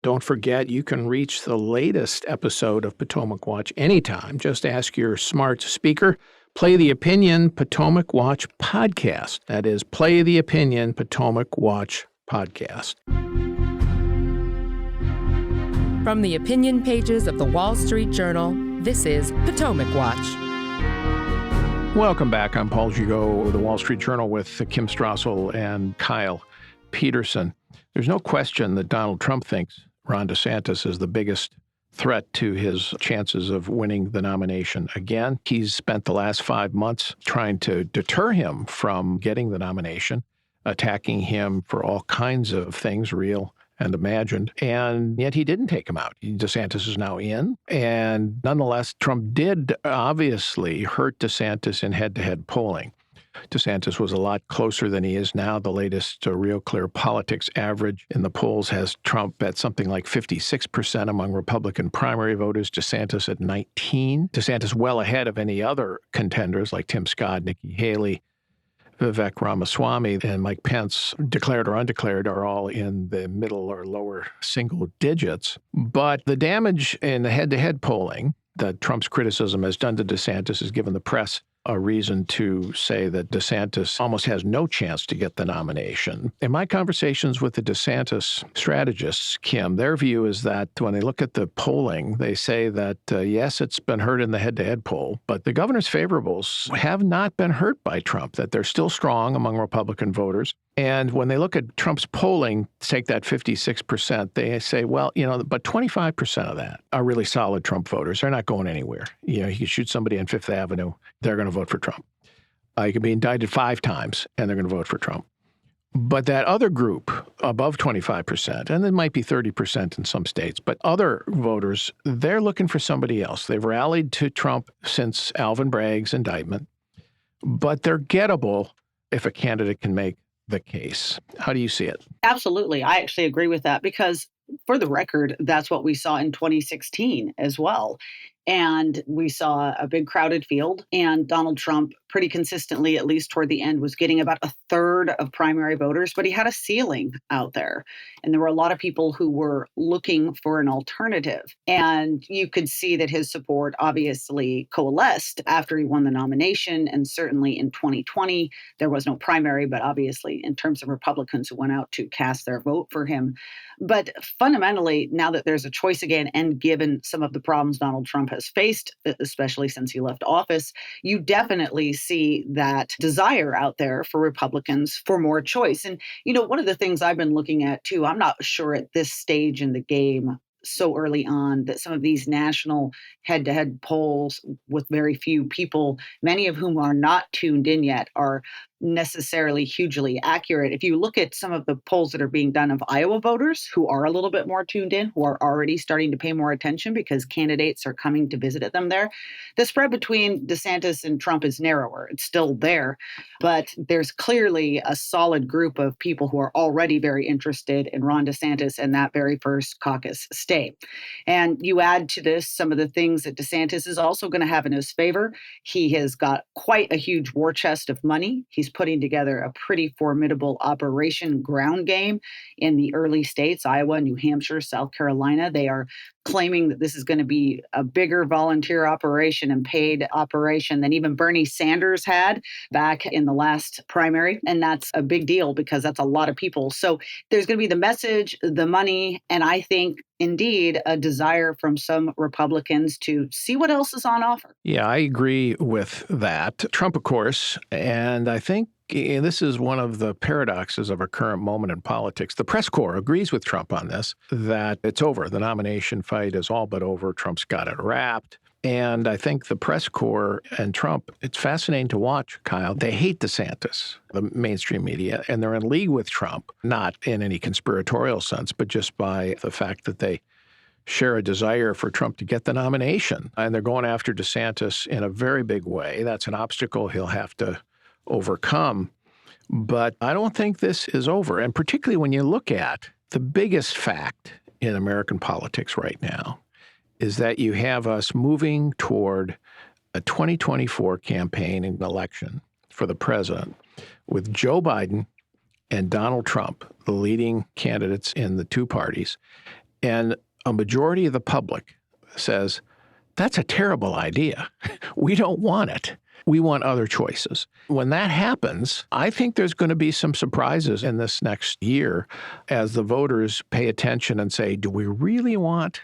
Don't forget, you can reach the latest episode of Potomac Watch anytime. Just ask your smart speaker, play the Opinion Potomac Watch podcast. That is, play the Opinion Potomac Watch podcast. From the opinion pages of the Wall Street Journal, this is Potomac Watch. Welcome back. I'm Paul Gigot of the Wall Street Journal with Kim Strassel and Kyle Peterson. There's no question that Donald Trump thinks Ron DeSantis is the biggest threat to his chances of winning the nomination again. He's spent the last 5 months trying to deter him from getting the nomination, attacking him for all kinds of things, real and imagined, and yet he didn't take him out. DeSantis is now in, and nonetheless, Trump did obviously hurt DeSantis in head-to-head polling. DeSantis was a lot closer than he is now. The latest Real Clear Politics average in the polls has Trump at something like 56% among Republican primary voters, DeSantis at 19%. DeSantis well ahead of any other contenders like Tim Scott, Nikki Haley, Vivek Ramaswamy, and Mike Pence, declared or undeclared, are all in the middle or lower single digits. But the damage in the head-to-head polling that Trump's criticism has done to DeSantis has given the press a reason to say that DeSantis almost has no chance to get the nomination. In my conversations with the DeSantis strategists, Kim, their view is that when they look at the polling, they say that, yes, it's been hurt in the head-to-head poll, but the governor's favorables have not been hurt by Trump, that they're still strong among Republican voters. And when they look at Trump's polling, take that 56%, they say, well, but 25% of that are really solid Trump voters. They're not going anywhere. You can shoot somebody on Fifth Avenue, they're going to vote for Trump. You can be indicted 5 times, and they're going to vote for Trump. But that other group, above 25%, and it might be 30% in some states, but other voters, they're looking for somebody else. They've rallied to Trump since Alvin Bragg's indictment, but they're gettable if a candidate can make the case. How do you see it? Absolutely. I actually agree with that because, for the record, that's what we saw in 2016 as well. And we saw a big crowded field, and Donald Trump pretty consistently, at least toward the end, was getting about a third of primary voters, but he had a ceiling out there. And there were a lot of people who were looking for an alternative. And you could see that his support obviously coalesced after he won the nomination. And certainly in 2020, there was no primary, but obviously in terms of Republicans who went out to cast their vote for him. But fundamentally, now that there's a choice again, and given some of the problems Donald Trump has faced, especially since he left office, you definitely see that desire out there for Republicans for more choice. And, one of the things I've been looking at, too, I'm not sure at this stage in the game so early on that some of these national head-to-head polls with very few people, many of whom are not tuned in yet, are necessarily hugely accurate. If you look at some of the polls that are being done of Iowa voters who are a little bit more tuned in, who are already starting to pay more attention because candidates are coming to visit them there, the spread between DeSantis and Trump is narrower. It's still there, but there's clearly a solid group of people who are already very interested in Ron DeSantis and that very first caucus state. And you add to this some of the things that DeSantis is also going to have in his favor. He has got quite a huge war chest of money. He's putting together a pretty formidable operation ground game in the early states, Iowa, New Hampshire, South Carolina. They are claiming that this is going to be a bigger volunteer operation and paid operation than even Bernie Sanders had back in the last primary. And that's a big deal because that's a lot of people. So there's going to be the message, the money, and I think indeed a desire from some Republicans to see what else is on offer. Yeah, I agree with that. Trump, of course, and I think this is one of the paradoxes of our current moment in politics. The press corps agrees with Trump on this, that it's over. The nomination fight is all but over. Trump's got it wrapped. And I think the press corps and Trump, it's fascinating to watch, Kyle. They hate DeSantis, the mainstream media, and they're in league with Trump, not in any conspiratorial sense, but just by the fact that they share a desire for Trump to get the nomination. And they're going after DeSantis in a very big way. That's an obstacle he'll have to overcome. But I don't think this is over. And particularly when you look at the biggest fact in American politics right now is that you have us moving toward a 2024 campaign and election for the president with Joe Biden and Donald Trump, the leading candidates in the two parties. And a majority of the public says, that's a terrible idea. We don't want it. We want other choices. When that happens, I think there's going to be some surprises in this next year as the voters pay attention and say, do we really want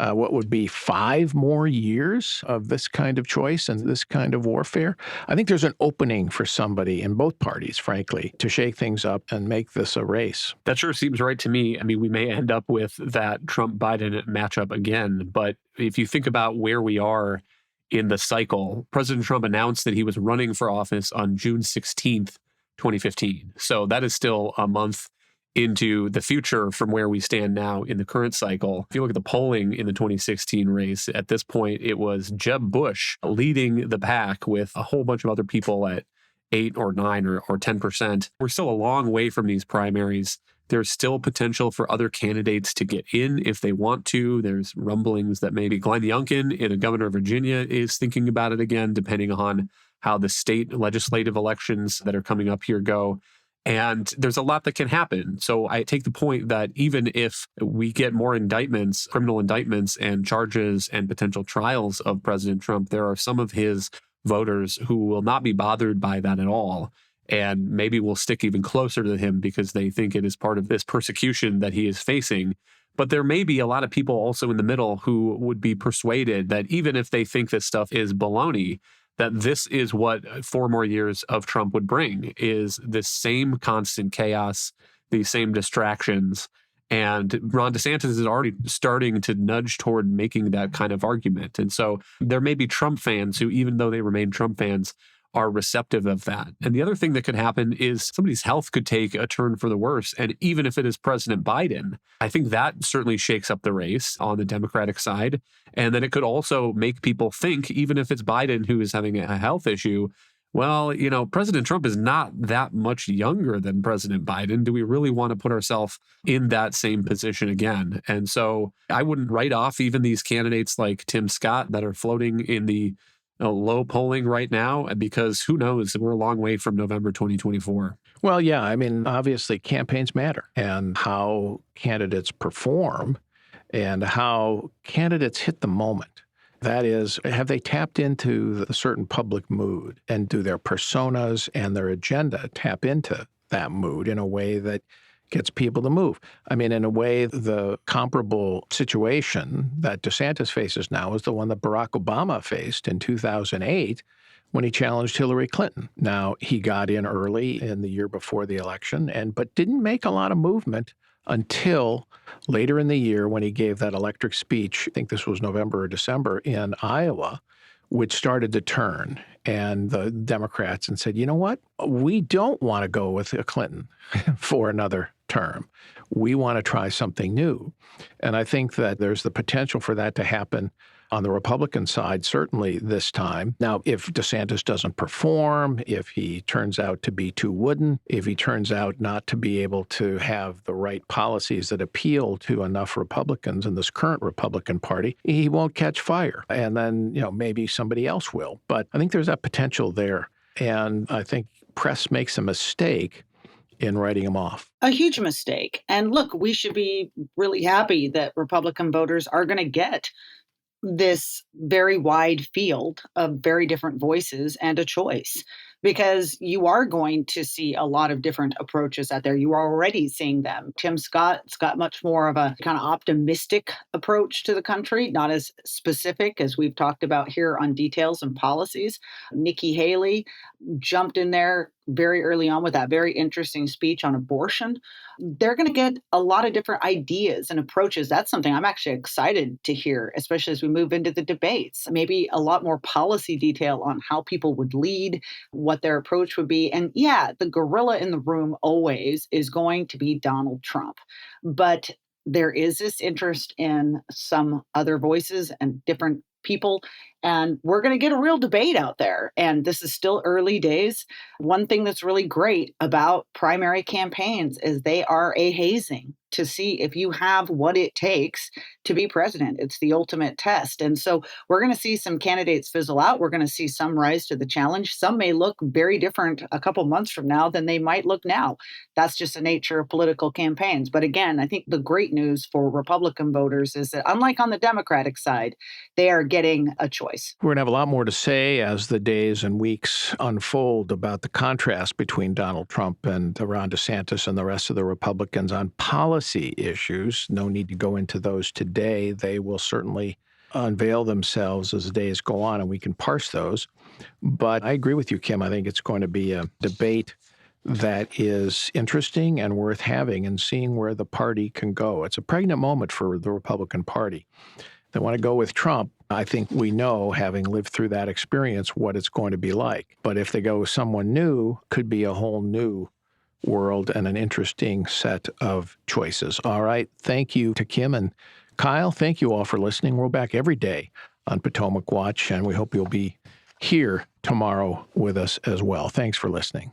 what would be 5 more years of this kind of choice and this kind of warfare? I think there's an opening for somebody in both parties, frankly, to shake things up and make this a race. That sure seems right to me. I mean, we may end up with that Trump-Biden matchup again, but if you think about where we are in the cycle, President Trump announced that he was running for office on June 16th, 2015. So that is still a month into the future from where we stand now in the current cycle. If you look at the polling in the 2016 race, at this point, it was Jeb Bush leading the pack with a whole bunch of other people at 8 or 9 or 10%. We're still a long way from these primaries. There's still potential for other candidates to get in if they want to. There's rumblings that maybe Glenn Youngkin, the governor of Virginia, is thinking about it again, depending on how the state legislative elections that are coming up here go. And there's a lot that can happen. So I take the point that even if we get more indictments, criminal indictments and charges and potential trials of President Trump, there are some of his voters who will not be bothered by that at all. And maybe will stick even closer to him because they think it is part of this persecution that he is facing. But there may be a lot of people also in the middle who would be persuaded that even if they think this stuff is baloney, that this is what 4 more years of Trump would bring, is this same constant chaos, these same distractions. And Ron DeSantis is already starting to nudge toward making that kind of argument. And so there may be Trump fans who, even though they remain Trump fans, are receptive of that. And the other thing that could happen is somebody's health could take a turn for the worse. And even if it is President Biden, I think that certainly shakes up the race on the Democratic side. And then it could also make people think, even if it's Biden who is having a health issue, well, President Trump is not that much younger than President Biden. Do we really want to put ourselves in that same position again? And so I wouldn't write off even these candidates like Tim Scott that are floating in the low polling right now, because who knows, we're a long way from November 2024. Well, yeah, I mean, obviously campaigns matter, and how candidates perform and how candidates hit the moment. That is, have they tapped into a certain public mood, and do their personas and their agenda tap into that mood in a way that gets people to move? I mean, in a way, the comparable situation that DeSantis faces now is the one that Barack Obama faced in 2008 when he challenged Hillary Clinton. Now, he got in early in the year before the election, but didn't make a lot of movement until later in the year when he gave that electric speech. I think this was November or December in Iowa, which started to turn. And the Democrats and said, you know what? We don't want to go with Clinton for another term. We want to try something new. And I think that there's the potential for that to happen on the Republican side, certainly this time. Now, if DeSantis doesn't perform, if he turns out to be too wooden, if he turns out not to be able to have the right policies that appeal to enough Republicans in this current Republican Party, he won't catch fire. And then, maybe somebody else will. But I think there's that potential there. And I think press makes a mistake in writing him off. A huge mistake. And look, we should be really happy that Republican voters are going to get this very wide field of very different voices and a choice, because you are going to see a lot of different approaches out there. You are already seeing them. Tim Scott's got much more of a kind of optimistic approach to the country, not as specific as we've talked about here on details and policies. Nikki Haley jumped in there very early on with that very interesting speech on abortion. They're going to get a lot of different ideas and approaches. That's something I'm actually excited to hear, especially as we move into the debates. Maybe a lot more policy detail on how people would lead, what their approach would be. And yeah, the gorilla in the room always is going to be Donald Trump. But there is this interest in some other voices and different people. And we're going to get a real debate out there. And this is still early days. One thing that's really great about primary campaigns is they are a hazing to see if you have what it takes to be president. It's the ultimate test. And so we're going to see some candidates fizzle out. We're going to see some rise to the challenge. Some may look very different a couple months from now than they might look now. That's just the nature of political campaigns. But again, I think the great news for Republican voters is that unlike on the Democratic side, they are getting a choice. We're going to have a lot more to say as the days and weeks unfold about the contrast between Donald Trump and Ron DeSantis and the rest of the Republicans on policy issues. No need to go into those today. They will certainly unveil themselves as the days go on, and we can parse those. But I agree with you, Kim. I think it's going to be a debate that is interesting and worth having and seeing where the party can go. It's a pregnant moment for the Republican Party. They want to go with Trump. I think we know, having lived through that experience, what it's going to be like. But if they go with someone new, could be a whole new world and an interesting set of choices. All right. Thank you to Kim and Kyle. Thank you all for listening. We're back every day on Potomac Watch, and we hope you'll be here tomorrow with us as well. Thanks for listening.